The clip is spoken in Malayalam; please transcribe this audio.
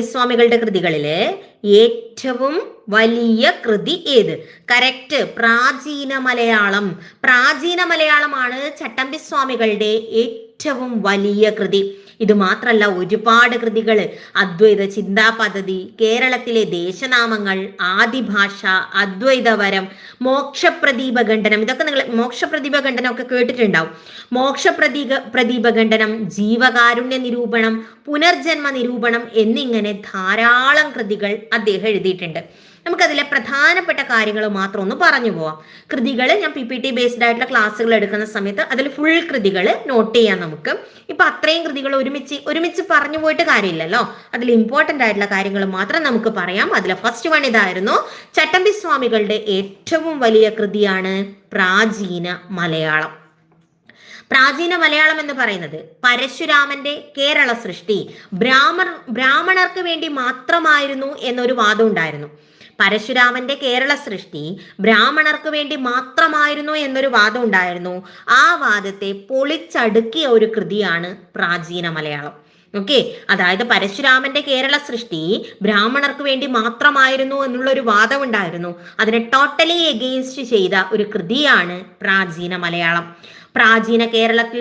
സ്വാമികളുടെ കൃതികളില് ഏറ്റവും വലിയ കൃതി ഏത്? കറക്റ്റ്, പ്രാചീന മലയാളം. പ്രാചീന മലയാളമാണ് ചട്ടമ്പി സ്വാമികളുടെ ഏറ്റവും വലിയ കൃതി. ഇത് മാത്രല്ല, ഒരുപാട് കൃതികൾ, അദ്വൈത ചിന്താ പദ്ധതി, കേരളത്തിലെ ദേശനാമങ്ങൾ, ആദിഭാഷ, അദ്വൈതവരം, മോക്ഷപ്രദീപഖണ്ഡനം, ഇതൊക്കെ നിങ്ങൾ മോക്ഷപ്രദീപഖണ്ഡനം ഒക്കെ കേട്ടിട്ടുണ്ടാവും. പ്രദീപഖണ്ഡനം, ജീവകാരുണ്യ നിരൂപണം, പുനർജന്മ നിരൂപണം എന്നിങ്ങനെ ധാരാളം കൃതികൾ അദ്ദേഹം എഴുതിയിട്ടുണ്ട്. നമുക്കതിലെ പ്രധാനപ്പെട്ട കാര്യങ്ങൾ മാത്രം ഒന്ന് പറഞ്ഞു പോവാം. കൃതികൾ ഞാൻ PPT ബേസ്ഡ് ആയിട്ടുള്ള ക്ലാസ്സുകൾ എടുക്കുന്ന സമയത്ത് അതിൽ ഫുൾ കൃതികൾ നോട്ട് ചെയ്യാം നമുക്ക്. ഇപ്പൊ അത്രയും കൃതികൾ ഒരുമിച്ച് പറഞ്ഞു പോയിട്ട് കാര്യമില്ലല്ലോ. അതിൽ ഇമ്പോർട്ടന്റ് ആയിട്ടുള്ള കാര്യങ്ങൾ മാത്രം നമുക്ക് പറയാം. അതിലെ ഫസ്റ്റ് വൺ ഇതായിരുന്നു. ചട്ടമ്പി സ്വാമികളുടെ ഏറ്റവും വലിയ കൃതിയാണ് പ്രാചീന മലയാളം. പ്രാചീന മലയാളം എന്ന് പറയുന്നത് പരശുരാമന്റെ കേരള സൃഷ്ടി ബ്രാഹ്മണർക്ക് വേണ്ടി മാത്രമായിരുന്നു എന്നൊരു വാദം ഉണ്ടായിരുന്നു. പരശുരാമന്റെ കേരള സൃഷ്ടി ബ്രാഹ്മണർക്ക് വേണ്ടി മാത്രമായിരുന്നു എന്നൊരു വാദം ഉണ്ടായിരുന്നു. ആ വാദത്തെ പൊളിച്ചടുക്കിയ ഒരു കൃതിയാണ് പ്രാചീന മലയാളം. ഓക്കെ, അതായത് പരശുരാമന്റെ കേരള സൃഷ്ടി ബ്രാഹ്മണർക്ക് വേണ്ടി മാത്രമായിരുന്നു എന്നുള്ള ഒരു വാദം ഉണ്ടായിരുന്നു. അതിനെ ടോട്ടലി എഗെയിൻസ്റ്റ് ചെയ്ത ഒരു കൃതിയാണ് പ്രാചീന മലയാളം. പ്രാചീന കേരളത്തിൽ